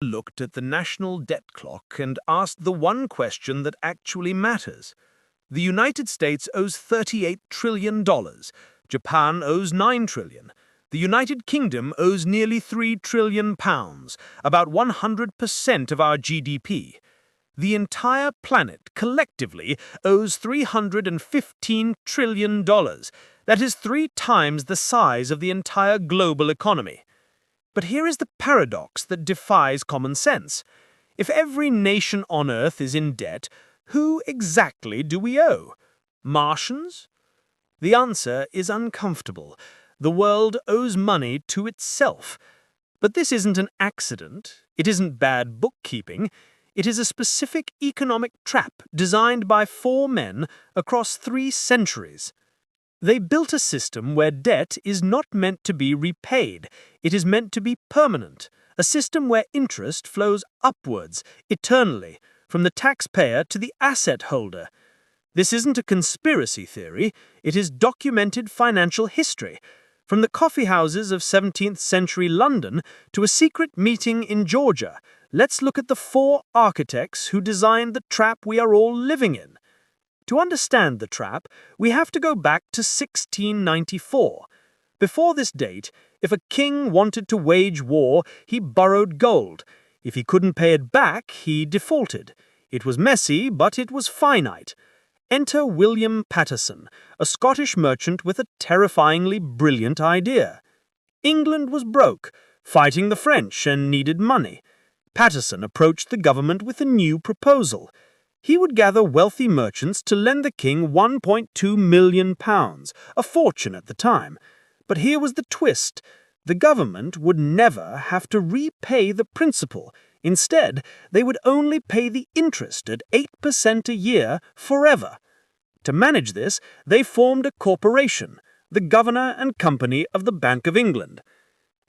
Looked at the national debt clock and asked the one question that actually matters. The United States owes $38 trillion. Japan owes $9 trillion. The United Kingdom owes nearly £3 trillion, about 100% of our GDP. The entire planet collectively owes $315 trillion. That is 3 times the size of the entire global economy. But here is the paradox that defies common sense. If every nation on Earth is in debt, who exactly do we owe? Martians? The answer is uncomfortable. The world owes money to itself. But this isn't an accident. It isn't bad bookkeeping. It is a specific economic trap designed by 4 men across 3 centuries. They built a system where debt is not meant to be repaid. It is meant to be permanent, a system where interest flows upwards, eternally, from the taxpayer to the asset holder. This isn't a conspiracy theory. It is documented financial history. From the coffeehouses of 17th century London to a secret meeting in Georgia, let's look at the 4 architects who designed the trap we are all living in. To understand the trap, we have to go back to 1694. Before this date, if a king wanted to wage war, he borrowed gold. If he couldn't pay it back, he defaulted. It was messy, but it was finite. Enter William Paterson, a Scottish merchant with a terrifyingly brilliant idea. England was broke, fighting the French, and needed money. Paterson approached the government with a new proposal. He would gather wealthy merchants to lend the king £1.2 million, a fortune at the time. But here was the twist. The government would never have to repay the principal. Instead, they would only pay the interest at 8% a year forever. To manage this, they formed a corporation, the Governor and Company of the Bank of England.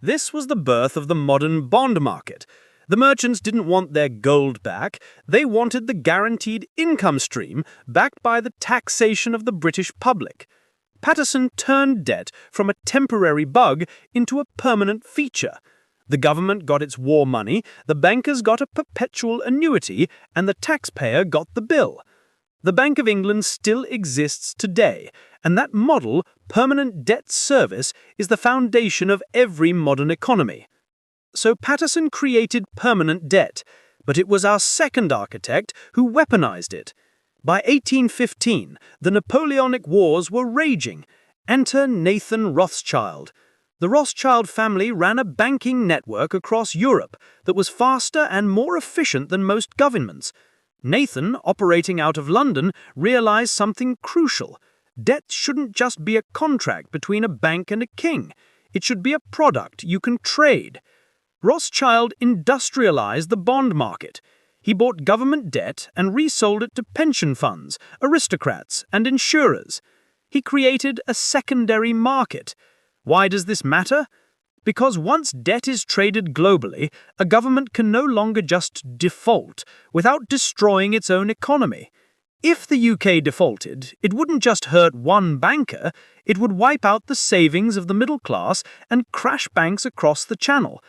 This was the birth of the modern bond market. The merchants didn't want their gold back. They wanted the guaranteed income stream backed by the taxation of the British public. Paterson turned debt from a temporary bug into a permanent feature. The government got its war money, the bankers got a perpetual annuity, and the taxpayer got the bill. The Bank of England still exists today, and that model, permanent debt service, is the foundation of every modern economy. So Paterson created permanent debt, but it was our second architect who weaponized it. By 1815, the Napoleonic Wars were raging. Enter Nathan Rothschild. The Rothschild family ran a banking network across Europe that was faster and more efficient than most governments. Nathan, operating out of London, realized something crucial. Debt shouldn't just be a contract between a bank and a king. It should be a product you can trade. Rothschild industrialized the bond market. He bought government debt and resold it to pension funds, aristocrats, and insurers. He created a secondary market. Why does this matter? Because once debt is traded globally, a government can no longer just default without destroying its own economy. If the UK defaulted, it wouldn't just hurt one banker, it would wipe out the savings of the middle class and crash banks across the channel.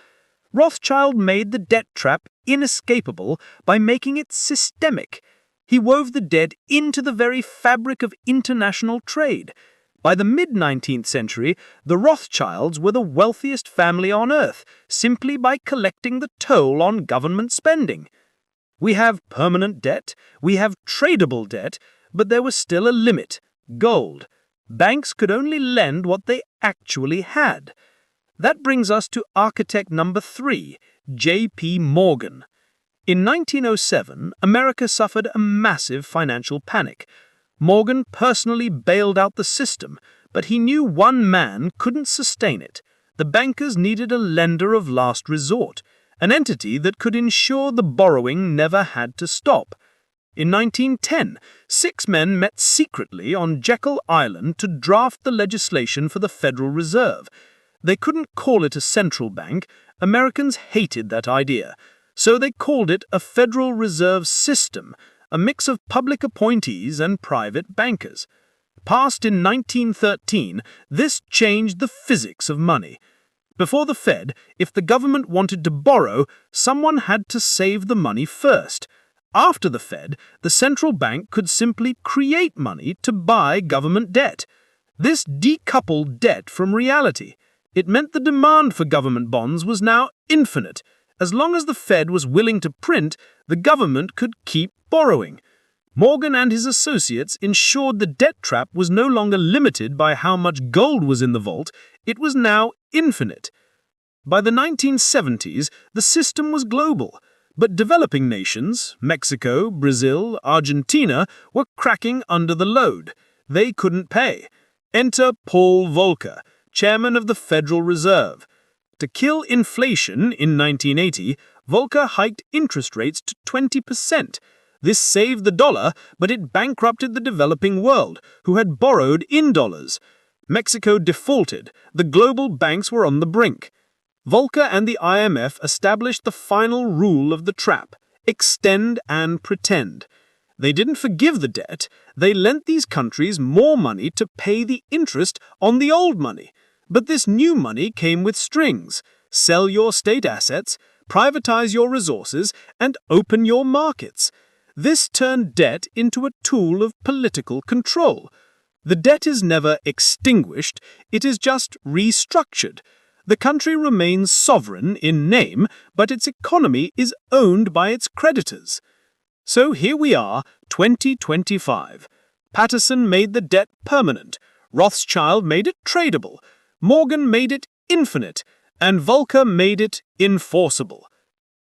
Rothschild made the debt trap inescapable by making it systemic. He wove the debt into the very fabric of international trade. By the mid-19th century, the Rothschilds were the wealthiest family on Earth, simply by collecting the toll on government spending. We have permanent debt, we have tradable debt, but there was still a limit: gold. Banks could only lend what they actually had. That brings us to architect number 3, J.P. Morgan. In 1907, America suffered a massive financial panic. Morgan personally bailed out the system, but he knew one man couldn't sustain it. The bankers needed a lender of last resort, an entity that could ensure the borrowing never had to stop. In 1910, 6 men met secretly on Jekyll Island to draft the legislation for the Federal Reserve. They couldn't call it a central bank. Americans hated that idea. So they called it a Federal Reserve System, a mix of public appointees and private bankers. Passed in 1913, this changed the physics of money. Before the Fed, if the government wanted to borrow, someone had to save the money first. After the Fed, the central bank could simply create money to buy government debt. This decoupled debt from reality. It meant the demand for government bonds was now infinite. As long as the Fed was willing to print, the government could keep borrowing. Morgan and his associates ensured the debt trap was no longer limited by how much gold was in the vault, it was now infinite. By the 1970s, the system was global, but developing nations, Mexico, Brazil, Argentina, were cracking under the load. They couldn't pay. Enter Paul Volcker, chairman of the Federal Reserve. To kill inflation in 1980, Volcker hiked interest rates to 20%. This saved the dollar, but it bankrupted the developing world, who had borrowed in dollars. Mexico defaulted. The global banks were on the brink. Volcker and the IMF established the final rule of the trap: extend and pretend. They didn't forgive the debt. They lent these countries more money to pay the interest on the old money. But this new money came with strings. Sell your state assets, privatize your resources, and open your markets. This turned debt into a tool of political control. The debt is never extinguished, it is just restructured. The country remains sovereign in name, but its economy is owned by its creditors. So here we are, 2025. Paterson made the debt permanent, Rothschild made it tradeable, Morgan made it infinite, and Volcker made it enforceable.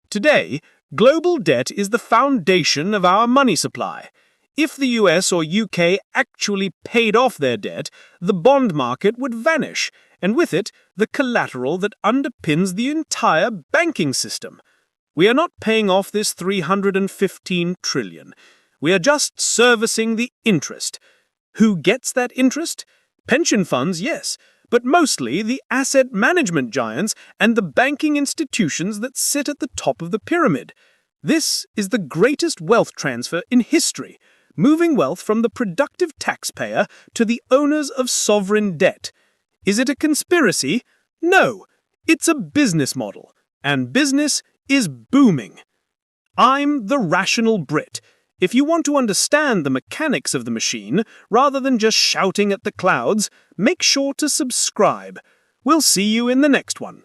Today, global debt is the foundation of our money supply. If the US or UK actually paid off their debt, the bond market would vanish, and with it, the collateral that underpins the entire banking system. We are not paying off this $315 trillion. We are just servicing the interest. Who gets that interest? Pension funds, yes, but mostly the asset management giants and the banking institutions that sit at the top of the pyramid. This is the greatest wealth transfer in history, moving wealth from the productive taxpayer to the owners of sovereign debt. Is it a conspiracy? No, it's a business model, and business is booming. I'm the Rational Brit. If you want to understand the mechanics of the machine, rather than just shouting at the clouds, make sure to subscribe. We'll see you in the next one.